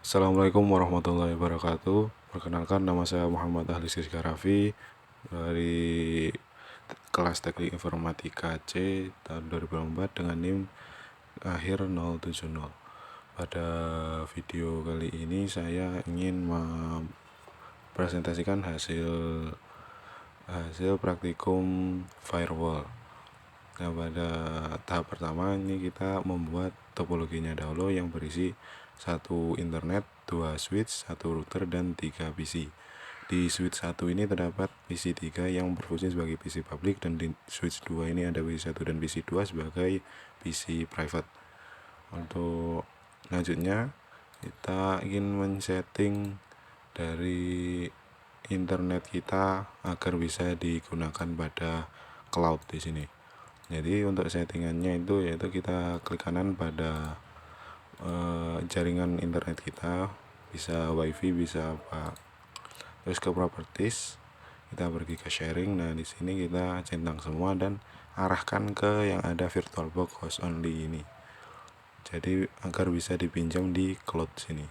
Assalamualaikum warahmatullahi wabarakatuh. Perkenalkan, nama saya Muhammad Ahli Siska Raffi dari kelas Teknik Informatika C tahun 2004 dengan NIM akhir 070. Pada video kali ini saya ingin mempresentasikan hasil praktikum firewall. Nah, pada tahap pertama ini kita membuat topologinya dahulu yang berisi 1 internet, 2 switch, 1 router, dan 3 PC. Di switch 1 ini terdapat PC 3 yang berfungsi sebagai PC public, dan di switch 2 ini ada PC 1 dan PC 2 sebagai PC private. Untuk selanjutnya kita ingin men-setting dari internet kita agar bisa digunakan pada cloud di sini. Jadi untuk settingannya itu yaitu kita klik kanan pada jaringan internet kita, bisa wifi bisa apa, terus ke properties kita pergi ke sharing. Nah, di sini kita centang semua dan arahkan ke yang ada VirtualBox host only ini, jadi agar bisa dipinjam di cloud sini.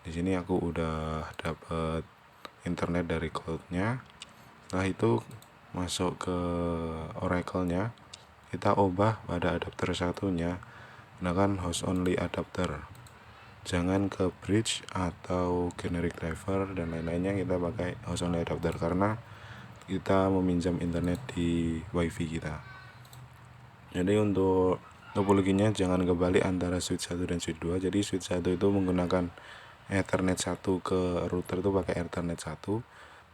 Di sini aku udah dapat internet dari cloudnya. Setelah itu masuk ke Oracle-nya, kita ubah pada adapter satunya gunakan host only adapter, jangan ke bridge atau generic driver dan lain-lainnya. Kita pakai host only adapter karena kita meminjam internet di wifi kita. Jadi untuk topologinya jangan kebalik antara switch 1 dan switch 2. Jadi switch 1 itu menggunakan Ethernet 1 ke router itu pakai Ethernet 1.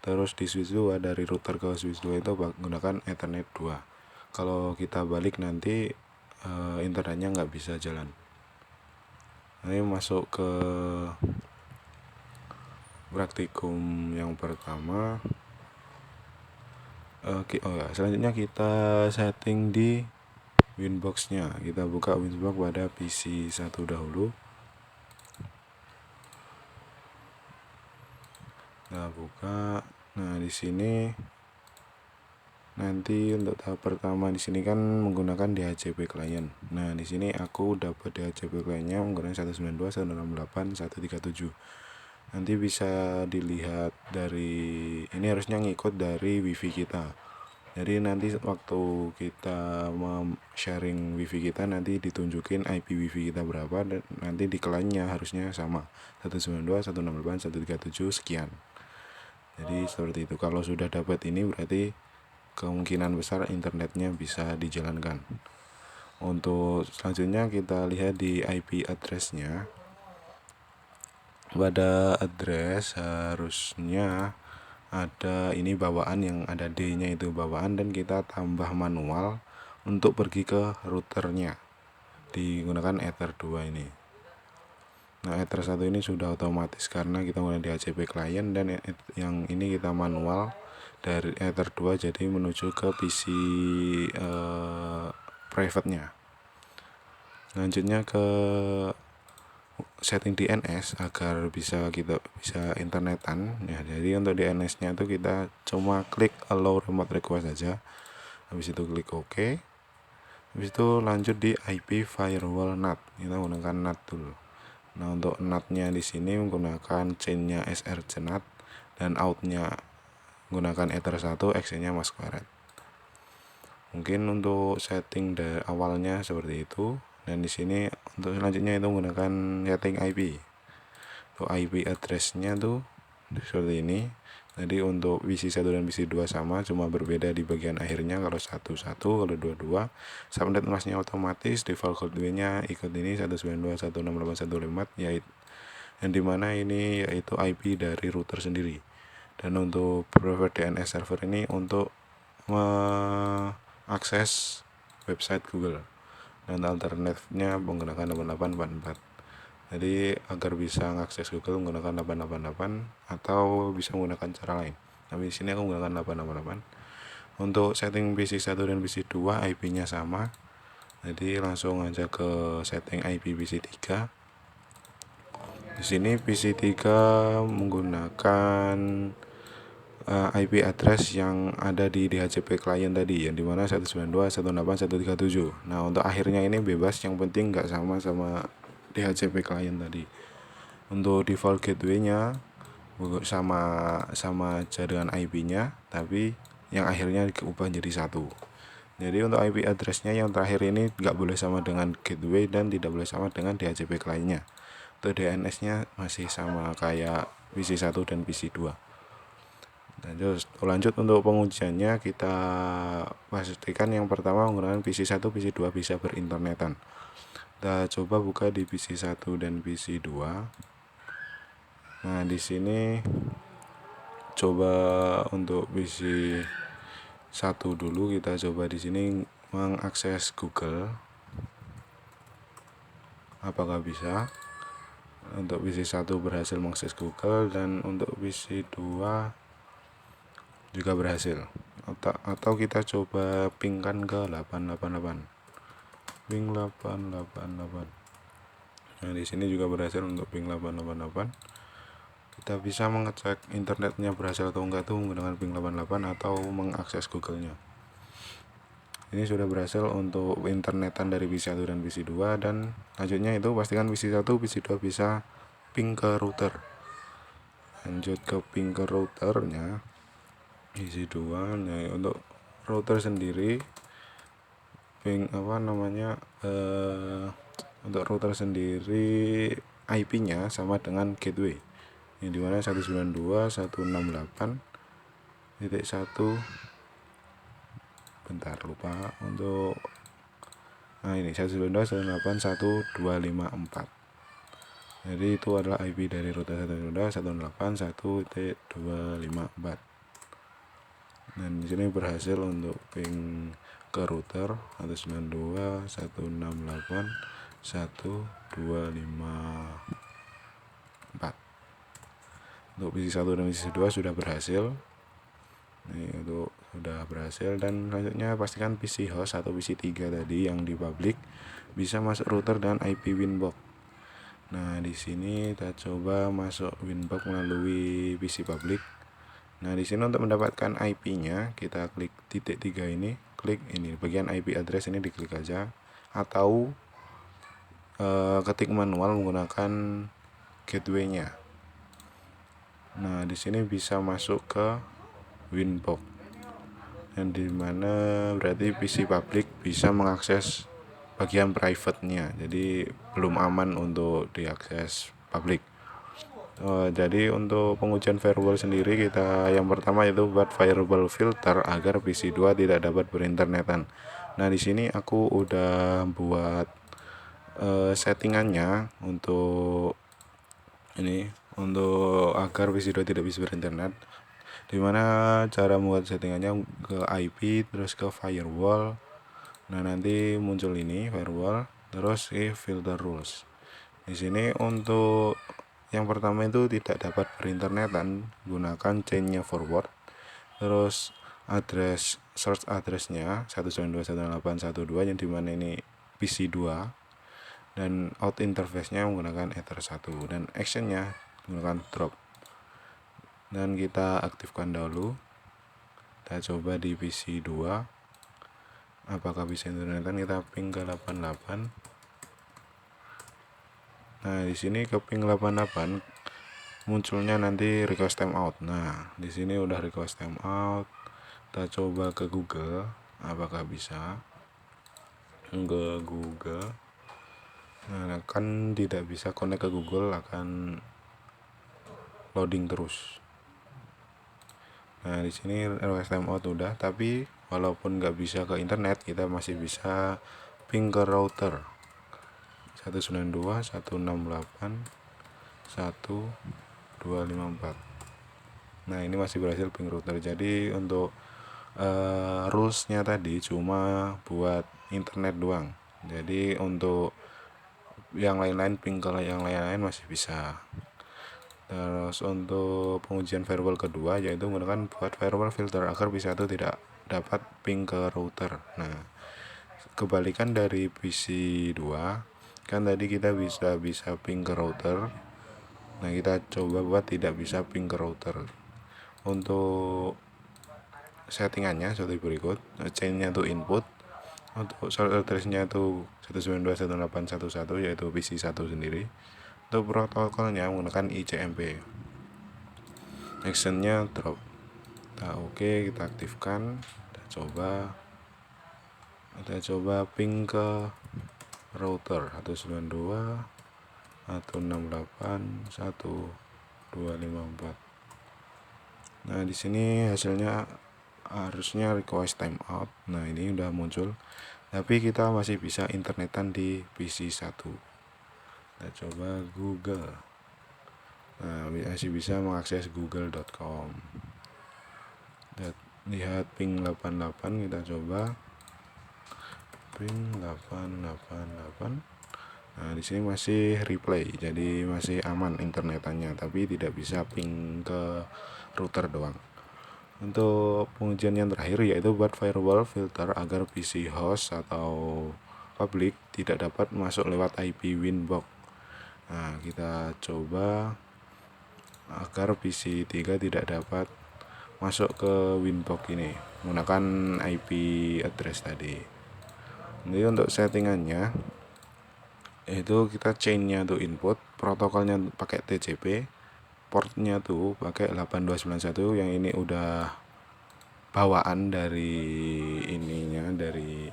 Terus di switch 2 dari router ke switch 2 itu menggunakan Ethernet 2. Kalau kita balik nanti internetnya nggak bisa jalan. Ini masuk ke praktikum yang pertama. Selanjutnya kita setting di Winbox-nya. Kita buka Winbox pada PC 1 dahulu. Nah, buka. Nah, di sini nanti untuk tahap pertama di sini kan menggunakan DHCP client. Nah, di sini aku dapat DHCP client-nya menggunakan 192.168.137. Nanti bisa dilihat dari ini, harusnya ngikut dari wifi kita. Jadi nanti waktu kita sharing wifi kita nanti ditunjukin IP wifi kita berapa, dan nanti di client-nya harusnya sama 192.168.137 sekian. Jadi seperti itu. Kalau sudah dapat ini berarti kemungkinan besar internetnya bisa dijalankan. Untuk selanjutnya kita lihat di IP address-nya. Pada address harusnya ada ini bawaan, yang ada D-nya itu bawaan, dan kita tambah manual untuk pergi ke routernya digunakan Ether 2 ini. Nah, Ether 1 ini sudah otomatis karena kita menggunakan DHCP client, dan yang ini kita manual dari Ether 2 jadi menuju ke PC private-nya. Lanjutnya ke setting DNS agar kita bisa internetan ya. Jadi untuk DNS-nya itu kita cuma klik allow remote request saja. Habis itu klik OK. Habis itu lanjut di IP firewall NAT. Kita menggunakan NAT dulu. Nah, untuk NAT-nya di sini menggunakan chain-nya SRC NAT dan out-nya menggunakan Ether 1, X-nya Masquerade. Mungkin untuk setting dari awalnya seperti itu. Dan di sini untuk selanjutnya itu menggunakan setting IP. Untuk IP address-nya tuh seperti ini. Jadi untuk PC 1 dan PC 2 sama, cuma berbeda di bagian akhirnya. Kalau 11, kalau 22 subnet masnya otomatis, default gateway-nya ikut ini 192.168.154, yaitu yang dimana ini yaitu IP dari router sendiri. Dan untuk private DNS server ini untuk mengakses website Google, dan alternatifnya menggunakan 8844. Jadi agar bisa mengakses Google menggunakan 888 atau bisa menggunakan cara lain. Tapi di sini aku menggunakan 888. Untuk setting PC 1 dan PC 2 IP-nya sama. Jadi langsung aja ke setting IP PC 3. Di sini PC 3 menggunakan IP address yang ada di DHCP client tadi, yang dimana 192.168.137. Nah, untuk akhirnya ini bebas, yang penting nggak sama DHCP client tadi. Untuk default gateway-nya sama aja dengan IP-nya, tapi yang akhirnya diubah jadi satu. Jadi untuk IP address-nya yang terakhir ini nggak boleh sama dengan gateway dan tidak boleh sama dengan DHCP client-nya. Untuk DNS-nya masih sama kayak PC1 dan PC2. Lanjut untuk pengujiannya, kita pastikan yang pertama menggunakan PC1, PC2 bisa berinternetan. Kita coba buka di PC1 dan PC2. Nah, di sini coba untuk PC1 dulu, kita coba di sini mengakses Google. Apakah bisa? Untuk PC1 berhasil mengakses Google dan untuk PC2 juga berhasil. Atau kita coba pingkan ke 888. Ping 888. Nah, di sini juga berhasil untuk ping 888. Kita bisa mengecek internetnya berhasil atau enggak tuh menggunakan ping 88 atau mengakses Google-nya. Ini sudah berhasil untuk internetan dari PC1 dan PC2, dan lanjutnya itu pastikan PC1, PC2 bisa ping ke router. Lanjut ke ping ke routernya PC2. Nah, untuk router sendiri ping untuk router sendiri IP-nya sama dengan gateway. Ini dimana 192.168.1. bentar lupa untuk ini 192.168.1.254. jadi itu adalah IP dari router 192.168.1.254. dan di sini berhasil untuk ping ke router 192.168.1.254. untuk PC1 dan PC2 sudah berhasil. Ini untuk sudah berhasil, dan selanjutnya pastikan PC host atau PC3 tadi yang di public bisa masuk router dan IP Winbox. Nah, di sini kita coba masuk Winbox melalui PC public. Nah, di sini untuk mendapatkan IP-nya kita klik titik 3 ini, klik ini bagian IP address ini, diklik aja, atau ketik manual menggunakan gateway-nya. Nah, di sini bisa masuk ke Winbox, yang dimana berarti PC public bisa mengakses bagian private-nya, jadi belum aman untuk diakses publik. Jadi untuk pengujian firewall sendiri, kita yang pertama itu buat firewall filter agar PC2 tidak dapat berinternetan. Nah, di sini aku udah buat settingannya untuk ini, untuk agar PC2 tidak bisa berinternet. Dimana cara membuat settingannya ke IP, terus ke firewall. Nah, nanti muncul ini firewall, terus filter rules. Di sini untuk yang pertama itu tidak dapat berinternetan, gunakan chainnya forward, terus search addressnya 192.168.1.2 yang dimana ini PC2, dan out interface-nya menggunakan Ether1, dan actionnya menggunakan drop. Dan kita aktifkan dahulu. Kita coba di PC2 apakah bisa internetan. Kita ping ke 88. Nah, di sini ke ping 88 munculnya nanti request timeout. Nah, di sini udah request timeout. Kita coba ke Google apakah bisa. Ke Google. Nah, kan tidak bisa connect ke Google, akan loading terus. Nah, di sini request timeout udah, tapi walaupun nggak bisa ke internet, kita masih bisa ping ke router 192.168.1.254. Nah, ini masih berhasil ping router. Jadi untuk rulesnya tadi cuma buat internet doang. Jadi untuk yang lain-lain, ping ke yang lain-lain masih bisa. Terus untuk pengujian firewall kedua yaitu menggunakan buat firewall filter agar PC1 tidak dapat ping ke router. Nah, kebalikan dari PC2, kan tadi kita bisa ping ke router. Nah, kita coba buat tidak bisa ping ke router. Untuk settingannya seperti berikut. Chainnya itu input. Untuk source address-nya itu 192.168.1.1 yaitu PC1 sendiri. Untuk protokolnya menggunakan ICMP. Actionnya drop. Oke, kita aktifkan. Kita coba ping ke router 192.168.1.254. Nah, di sini hasilnya harusnya request timeout. Nah, ini udah muncul. Tapi kita masih bisa internetan di PC 1. Kita coba Google. Nah, masih bisa mengakses google.com. Lihat ping 88, kita coba ping 888. Nah, di sini masih replay, jadi masih aman internetannya, tapi tidak bisa ping ke router doang. Untuk pengujian yang terakhir yaitu buat firewall filter agar PC host atau public tidak dapat masuk lewat IP Winbox. Nah, kita coba agar PC 3 tidak dapat masuk ke Winbox ini menggunakan IP address tadi. Jadi untuk settingannya itu kita chainnya tuh input, protokolnya pakai TCP, portnya tuh pakai 8291, yang ini udah bawaan dari ininya, dari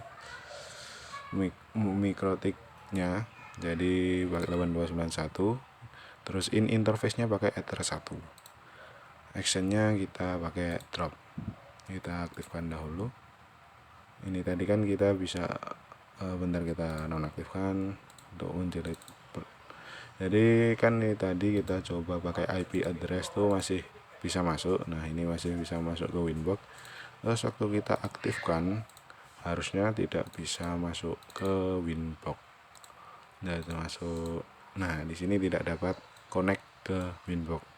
mikrotiknya, jadi pakai 8291. Terus interface-nya pakai Ether 1. Actionnya kita pakai drop. Kita aktifkan dahulu. Ini tadi kan kita bisa bentar kita nonaktifkan untuk menjerit. Jadi kan ini tadi kita coba pakai IP address tuh masih bisa masuk. Nah, ini masih bisa masuk ke Winbox. Terus waktu kita aktifkan harusnya tidak bisa masuk ke Winbox. Nah, itu masuk. Nah, di sini tidak dapat connect ke Winbox.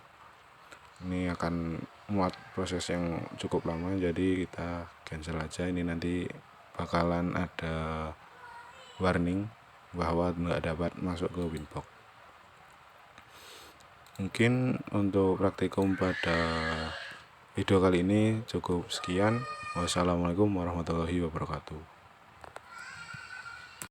Ini akan muat proses yang cukup lama, jadi kita cancel aja. Ini nanti bakalan ada warning bahwa nggak dapat masuk ke Winbox. Mungkin untuk praktikum pada video kali ini cukup sekian. Wassalamualaikum warahmatullahi wabarakatuh.